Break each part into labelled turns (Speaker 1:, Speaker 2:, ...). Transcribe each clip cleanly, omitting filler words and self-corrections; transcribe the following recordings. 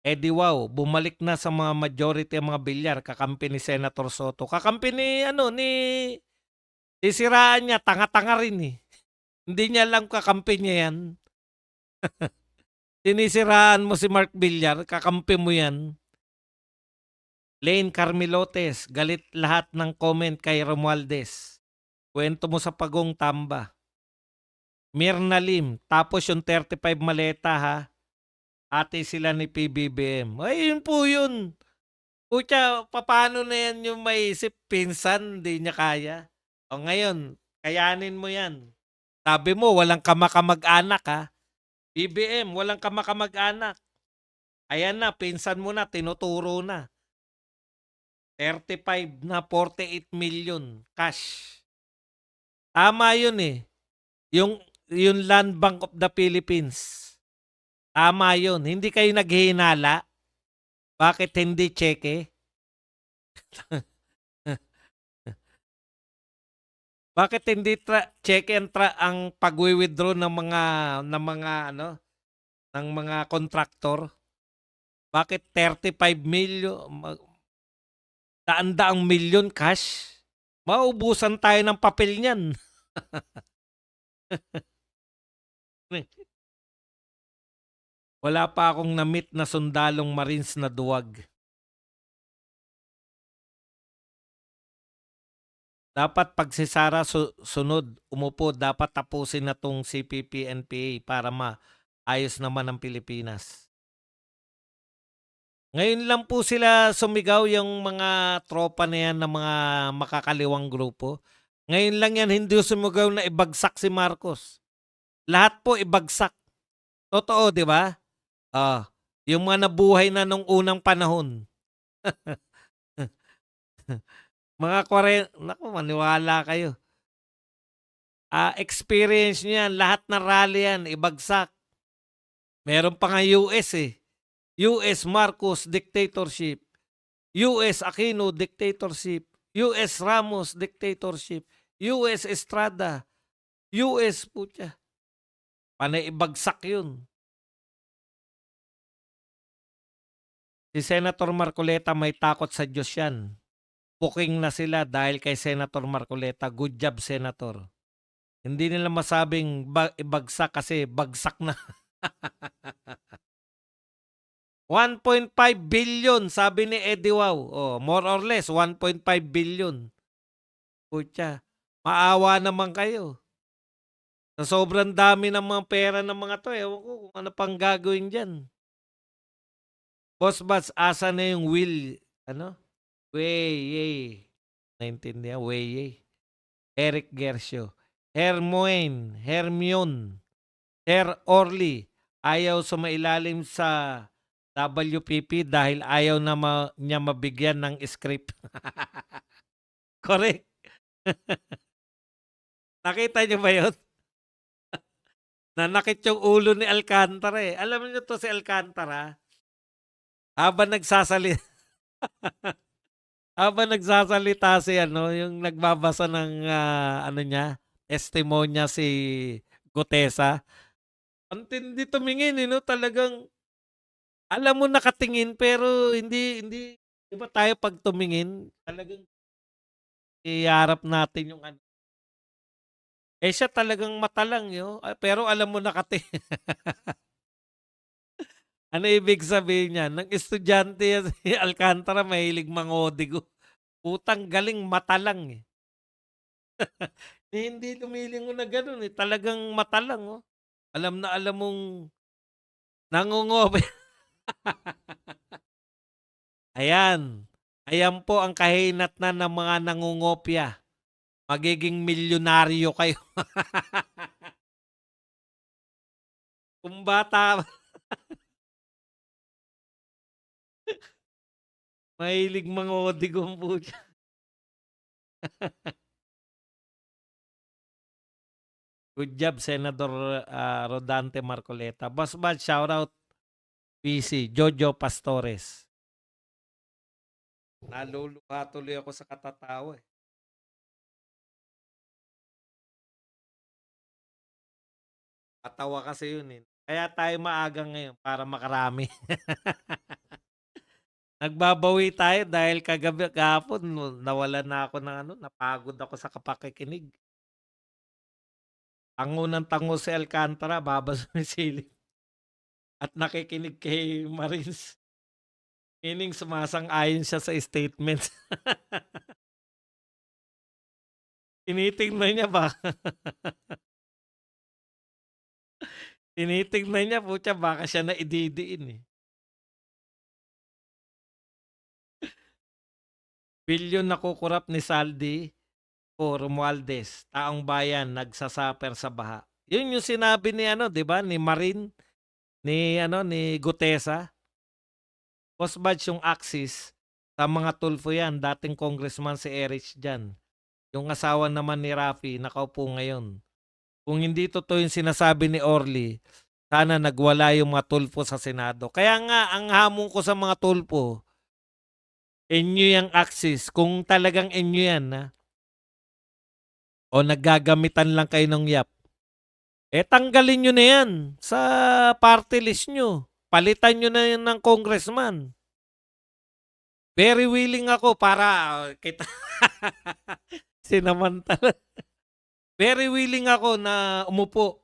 Speaker 1: Eh di wow, bumalik na sa mga majority ang mga bilyar, kakampi ni Senator Soto. Kakampi ni ano, ni siraan niya, tanga-tanga rin eh. Hindi niya alam kakampi niya yan. Sinisiraan mo si Mark Villar, kakampi mo yan. Lane Carmilotes, galit lahat ng comment kay Romualdez. Kwento mo sa pagong tamba. Mirna Lim, tapos yung 35 maleta ha. Ate sila ni PBBM. Ay, yun po yun. Pucha, paano na yan yung maisip? Pinsan, di niya kaya. O ngayon, kayanin mo yan. Sabi mo, walang kamakamag-anak ha. BBM, walang kamakamag-anak. Ayan na, pinsan mo na, tinuturo na. 35 na 48 million cash. Tama yun eh. Yung Land Bank of the Philippines. Tama yun. Hindi kayo naghihinala. Bakit hindi cheque? Bakit hindi cheque ang pagwi-withdraw ng mga ano ng mga kontraktor? Bakit 35 million daan-daang milyon cash? Maubusan tayo ng papel niyan. Wala pa akong na-meet na sundalong Marines na duwag. Dapat pag si Sara sunod, umupo, dapat tapusin na tong CPP-NPA para maayos naman ang Pilipinas. Ngayon lang po sila sumigaw yung mga tropa na yan ng mga makakaliwang grupo. Ngayon lang yan hindi sumigaw na ibagsak si Marcos. Lahat po ibagsak. Totoo, di ba? Yung mga nabuhay na nung unang panahon. Mga naku, maniwala kayo. Experience nyo yan, lahat na rally yan, ibagsak. Meron pa nga US eh. US Marcos dictatorship. US Aquino dictatorship. US Ramos dictatorship. US Estrada. US putya. Panay ibagsak yun. Si Senator Marcoleta may takot sa Diyos yan. Booking na sila dahil kay Senator Marcoleta. Good job, Senator. Hindi nila masabing ibagsak kasi bagsak na. 1.5 billion sabi ni Eddie Wow. More or less 1.5 billion. Putya, maawa naman kayo. Sa sobrang dami ng mga pera ng mga to, ewan ko kung ano pang gagawin dyan. Boss Bats, asa na yung will, ano? Weye. Naintindihan? Weye. Eric Gersio. Hermione. Sir Orly, ayaw sumailalim sa WPP dahil ayaw na niya mabigyan ng script. Correct. Nakita niyo ba yun? Nanakit yung ulo ni Alcantara eh. Alam niyo to si Alcantara? Habang nagsasalita, habang nagsasalita si yung nagbabasa ng ano niya, testimonya si Gutesa. Ang tindi tumingin, no? Talagang alam mo nakatingin pero hindi 'di ba tayo pag tumingin, talagang iharap natin yung ano. Eh siya talagang mata lang pero alam mo nakatingin. Ano ibig sabihin niyan? Ng estudyante yan si Alcantara mahilig mangodigo. Putang galing mata lang eh. Hindi lumilingon na gano'n eh, talagang mata lang Alam na alam mong nangungope. Ayan, ayan po ang kahinatnan ng mga nangungopya. Magiging milyonaryo kayo. Kung bata mahilig mangodigo ang putya. Good job, Senador Rodante Marcoleta. Boss Bad, shoutout PC, Jojo Pastores. Naluluha tuloy ako sa katatawa eh. Katawa kasi yun eh. Kaya tayo maaga ngayon para makarami. Nagbabawi tayo dahil kahapon nawalan na ako ng ano, napagod ako sa pakikinig. Tango ng tango si Alcantara, babas ng silip at nakikinig kay Marines. Meaning sumasang-ayon siya sa statements. Tinitingnan niya ba? Tinitingnan niya, putya baka siya na ididiin eh. Bilyon nakukurap ni Saldi o Romualdez, taong bayan nagsasaper sa baha. Yun yung sinabi ni ano, 'di ba? Ni Marin, ni Gutesa. Boss Badge yung Axis, sa mga tulfo yan, dating congressman si Erich diyan. Yung asawa naman ni Rafi, nakaupo ngayon. Kung hindi totoo yung sinasabi ni Orly, sana nagwala yung mga tulfo sa Senado. Kaya nga, ang hamon ko sa mga tulfo, inyo yung Axis. Kung talagang inyo yan, ha? O naggagamitan lang kayo ng YAP, tanggalin nyo na yan sa party list nyo. Palitan nyo na yan ng congressman. Very willing ako para kita sinamantala. Very willing ako na umupo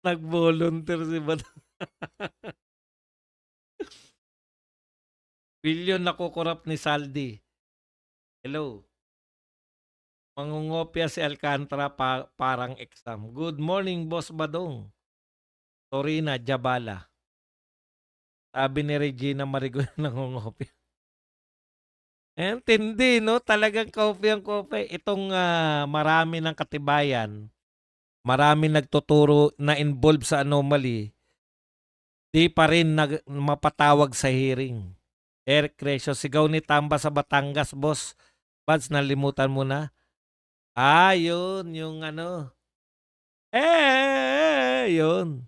Speaker 1: nag-volunteer si Bato. Bilyon nakukurap ni Saldi. Hello. Mangungopia si Alcantara parang exam. Good morning, Boss Badong. Torina Jabala. Sabi ni Regina Marigon nangungopia. Tindi, no? Talagang kopi. Itong marami ng katibayan, marami nagtuturo na involved sa anomaly, di pa rin mapatawag sa hearing. Eric Crescio, sigaw ni Tamba sa Batangas, boss. Bads, nalimutan mo na. Yun, yung ano. Yun.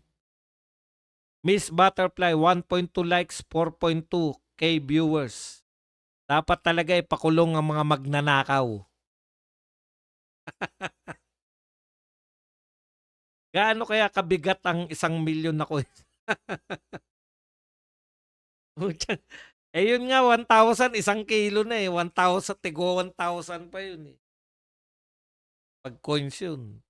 Speaker 1: Miss Butterfly, 1.2 likes, 4.2K viewers. Dapat talaga ipakulong ang mga magnanakaw. Gaano kaya kabigat ang 1,000,000 na coins? Yun nga, 1,000, 1 kilo na eh. 1,000, tigo 1,000 pa yun eh. Pag coins yun.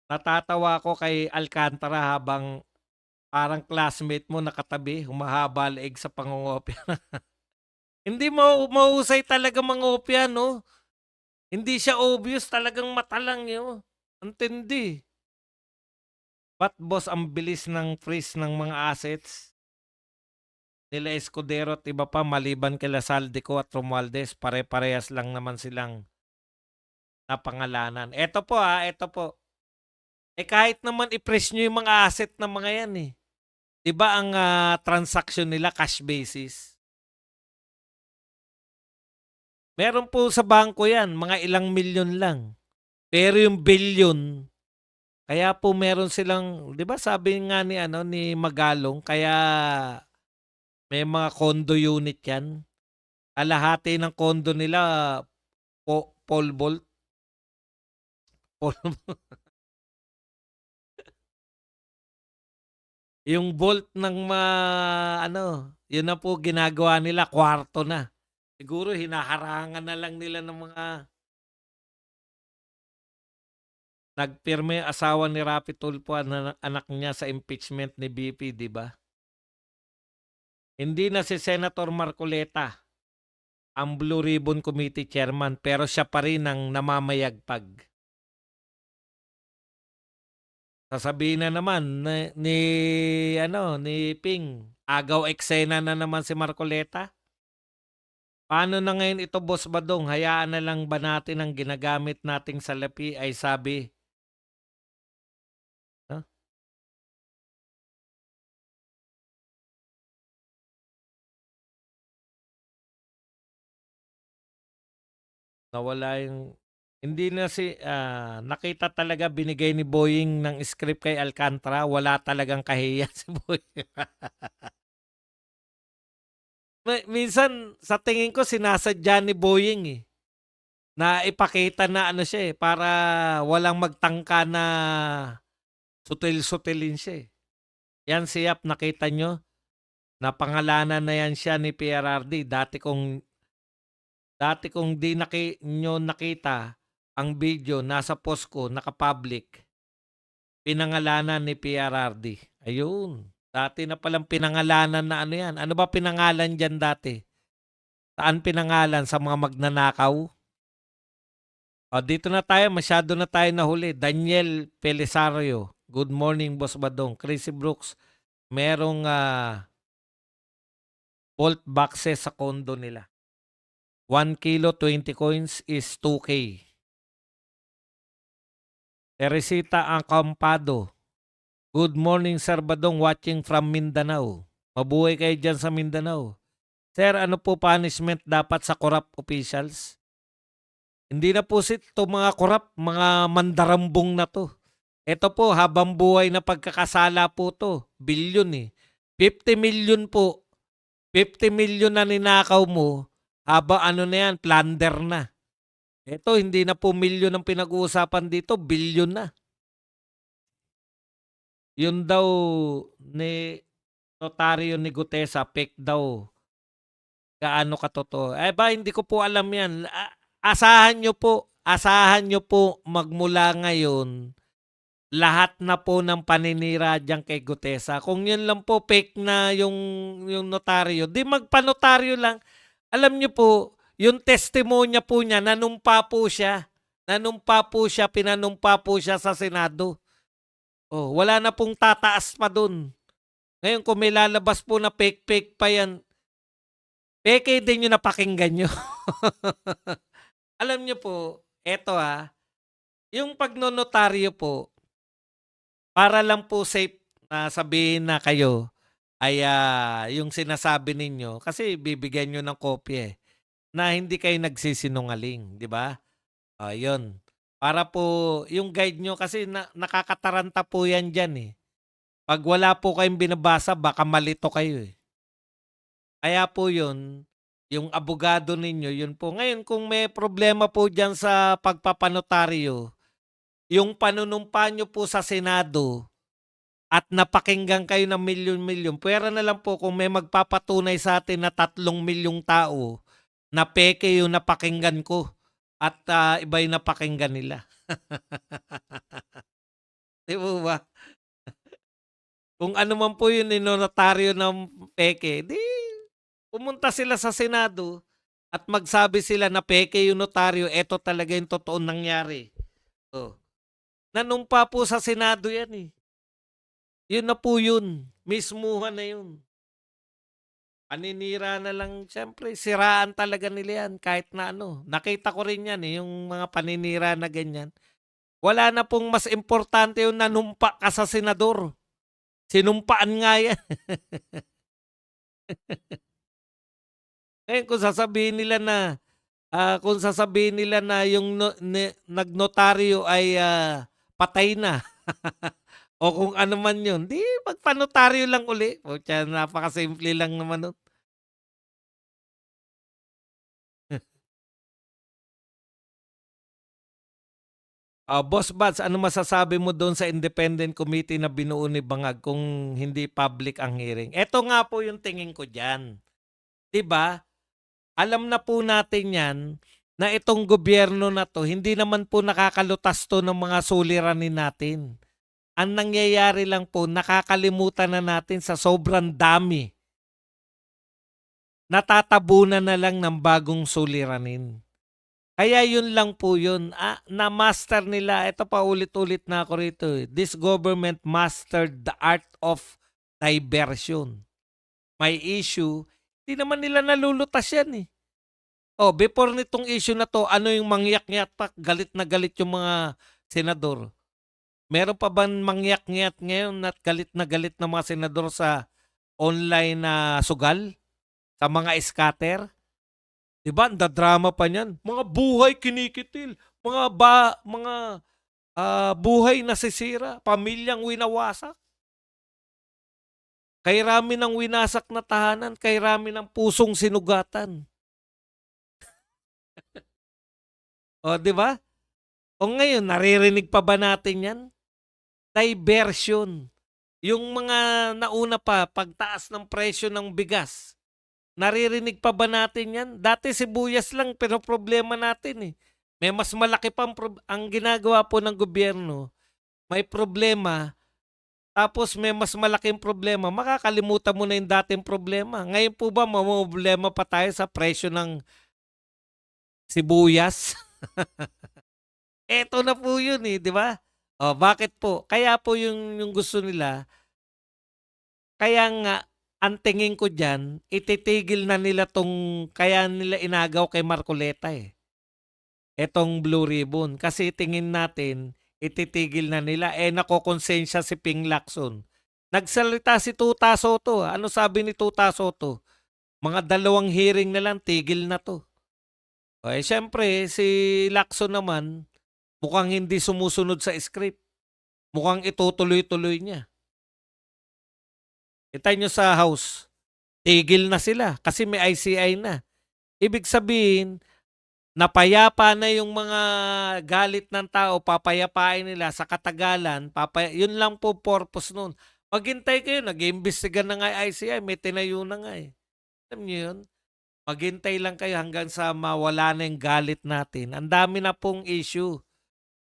Speaker 1: Natatawa ako kay Alcantara habang parang classmate mo nakatabi, humahaba leeg sa pangungopia. Hindi mahusay talaga mangopya, no? Hindi siya obvious, talagang mata lang yun. Ang tindi. But boss, ang bilis ng freeze ng mga assets nila Escudero at iba pa maliban kila Saldico at Romualdez, pare-parehas lang naman silang napangalanan. Ito po ito po. Kahit naman i-press nyo yung mga asset ng mga yan eh. Diba ang transaction nila cash basis? Meron po sa bangko yan, mga ilang milyon lang. Pero yung billion, kaya po meron silang, 'di ba sabi nga ni Magalong, kaya may mga condo unit 'yan. Kalahati ng condo nila pole vault. Yung vault ng yun na po ginagawa nila, kwarto na. Siguro hinaharangan na lang nila ng mga nagpirme asawa ni Rapi Tulfo anak niya sa impeachment ni BP, 'di ba? Hindi na si Senator Marcoleta ang Blue Ribbon Committee chairman, pero siya pa rin ang namamayagpag. Sasabihin na naman ni Ping, agaw eksena na naman si Marcoleta. Paano na ngayon ito, Boss Badong? Hayaan na lang ba natin ang ginagamit nating salapi ay sabi? Huh? Nawala yung hindi na nakita talaga binigay ni Boying ng script kay Alcantara, wala talagang kahiya si Boying. Minsan sa tingin ko sinasadya ni Boying eh, na ipakita na ano siya para walang magtangka na Sutil-sutilin siya, eh. Yan si Yap, nakita nyo? Napangalanan na yan siya ni PRRD. Dati kong di nyo nakita ang video, nasa post ko, naka-public. Pinangalanan ni PRRD. Ayun. Dati na palang pinangalanan na ano yan. Ano ba pinangalan dyan dati? Saan pinangalan? Sa mga magnanakaw? O, dito na tayo. Masyado na tayo nahuli. Daniel Pelisario. Good morning, Boss Badong. Chrissy Brooks. Merong vault boxes sa condo nila. 1 kilo, 20 coins is 2K. Teresita Acampado. Good morning, Sir Badong, watching from Mindanao. Mabuhay kayo dyan sa Mindanao. Sir, ano po punishment dapat sa corrupt officials? Hindi na po ito mga corrupt, mga mandarambong na to. Ito po, habang buhay na pagkakasala po to. Bilyon eh. 50 million po. 50 million na ninakaw mo, haba ano na yan, plunder na. Ito, hindi na po milyon ang pinag-uusapan dito, bilyon na. Yun daw ni notaryo ni Gutesa, fake daw. Gaano katotoo. Eh ba, hindi ko po alam yan. Asahan nyo po magmula ngayon, lahat na po ng paninira dyan kay Gutesa. Kung yun lang po, fake na yung notaryo, di magpanotaryo lang. Alam nyo po, yung testimonya po niya, nanumpa po siya. Pinanumpa po siya sa Senado. Oh, wala na pong tataas pa dun. Ngayon, kung may lalabas po na fake pa yan, peke din yung napakinggan nyo. Alam nyo po, eto yung pagnonotaryo po, para lang po safe na sabihin na kayo ay yung sinasabi ninyo, kasi bibigyan nyo ng kopya na hindi kayo nagsisinungaling, di ba? Yun. Para po yung guide nyo, kasi nakakataranta po yan dyan eh. Pag wala po kayong binabasa, baka malito kayo eh. Kaya po yun, yung abogado ninyo, yun po. Ngayon, kung may problema po dyan sa pagpapanotaryo, yung panunumpa nyo po sa Senado at napakinggan kayo ng milyon-milyon, pwera na lang po kung may magpapatunay sa atin na 3 milyong tao na peke yung napakinggan ko at iba yung napakinggan nila. Di po ba? Kung ano man po yung inonotaryo ng peke, di pumunta sila sa Senado at magsabi sila na peke yung notaryo, eto talaga yung totoong nangyari. Nanumpa po sa Senado yan eh. Yun na po yun. Mismuhan na yun. Paninira na lang, siyempre, siraan talaga nila yan kahit na ano. Nakita ko rin yan eh, yung mga paninira na ganyan. Wala na pong mas importante yung nanumpa ka sa senador. Sinumpaan nga yan. Kung sasabihin nila na yung nagnotaryo ay patay na. O kung ano man yun, di magpanotaryo lang uli. O tiyan, napakasimple lang naman nun. Boss Bats, ano masasabi mo doon sa independent committee na binuo ni Bangag kung hindi public ang hearing? Ito nga po yung tingin ko dyan. Diba? Alam na po natin yan na itong gobyerno na to, hindi naman po nakakalutas to ng mga suliranin natin. Ang nangyayari lang po, nakakalimutan na natin sa sobrang dami. Natatabunan na lang ng bagong suliranin. Kaya yun lang po yun. Na-master nila. Ito pa ulit-ulit na ako rito. This government mastered the art of diversion. May issue, hindi naman nila nalulutas yan eh. Before nitong issue na to, ano yung mangyak-ngyak pa? Galit na galit yung mga senador. Meron pa bang mangyak-ngyak ngayon at galit na galit na mga senador sa online na sugal? Sa mga scatter? Diba? Ang drama pa niyan. Mga buhay kinikitil. Mga buhay nasisira. Pamilyang winawasak. Kay rami ng winasak na tahanan. Kay rami ng pusong sinugatan. Diba? O ngayon, naririnig pa ba natin yan? diversion. Yung mga nauna pa, pagtaas ng presyo ng bigas, naririnig pa ba natin yan? Dati sibuyas lang problema natin eh. May mas malaki pang ang ginagawa po ng gobyerno, may problema, tapos may mas malaking problema, makakalimutan mo na yung dating problema. Ngayon po ba mamomroblema pa tayo sa presyo ng sibuyas? Eto na po yun eh, di ba? O bakit po? Kaya po yung gusto nila, kaya nga ang tingin ko diyan, ititigil na nila kaya nila inagaw kay Marcoleta eh. Etong Blue Ribbon. Kasi tingin natin, ititigil na nila. Eh nakokonsensya si Ping Lacson. Nagsalita si Tuta Soto. Ano sabi ni Tuta Soto? Mga 2 hearing na lang, tigil na to. O eh syempre, si Lacson naman, mukhang hindi sumusunod sa script. Mukhang itutuloy-tuloy niya. Kita nyo sa House, tigil na sila kasi may ICI na. Ibig sabihin, napayapa na yung mga galit ng tao, papayapain nila sa katagalan, yun lang po purpose nun. Maghintay kayo, nag-iimbestiga na nga ICI, may tinayo na nga eh. Alam nyo yun? Maghintay lang kayo hanggang sa mawala na yung galit natin. Ang dami na pong issue.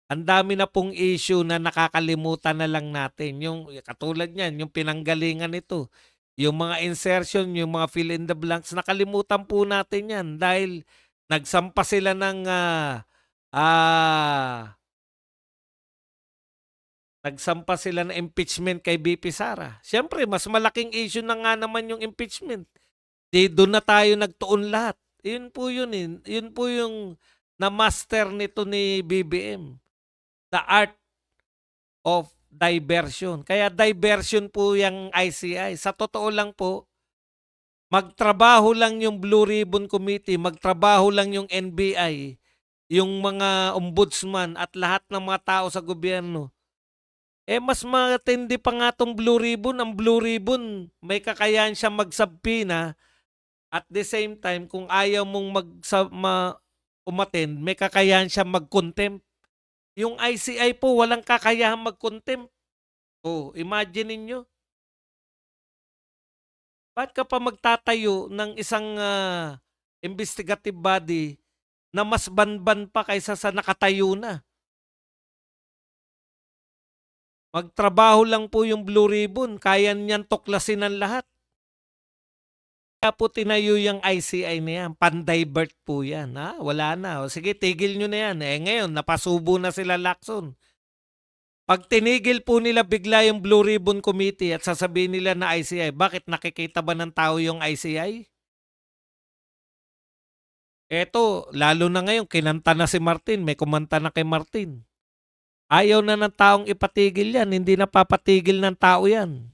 Speaker 1: Ang dami na pong issue na nakakalimutan na lang natin. Yung katulad niyan, yung pinanggalingan nito, yung mga insertion, yung mga fill in the blanks, nakalimutan po natin yan dahil nagsampa sila ng nagsampa sila ng impeachment kay BP Sara. Siyempre, mas malaking issue na nga naman yung impeachment. Doon na tayo nagtuon lahat. Yun po yun eh. Yun po yung na-master nito ni BBM. The art of diversion. Kaya diversion po yung ICI. Sa totoo lang po, magtrabaho lang yung Blue Ribbon Committee, magtrabaho lang yung NBI, yung mga ombudsman at lahat ng mga tao sa gobyerno. Eh mas matindi pa nga tong Blue Ribbon. Ang Blue Ribbon, may kakayahan siya magsabpina at the same time, kung ayaw mong umattend, may kakayahan siya mag-contempt. Yung ICI po, walang kakayahan mag-contempt. Oh, imagine ninyo. Bakit ka pa magtatayo ng isang investigative body na mas banban pa kaysa sa nakatayo na? Magtrabaho lang po yung Blue Ribbon, kaya niyan tuklasin ang lahat. Kaya po tinayo yung ICI na yan, pan-divert po yan. Ha? Wala na. O, sige, tigil nyo na yan. Eh ngayon, napasubo na sila Lacson. Pag tinigil po nila bigla yung Blue Ribbon Committee at sasabihin nila na ICI, bakit nakikita ba ng tao yung ICI? Eto, lalo na ngayon, kinanta na si Martin, may kumanta na kay Martin. Ayaw na ng taong ipatigil yan, hindi na papatigil ng tao yan.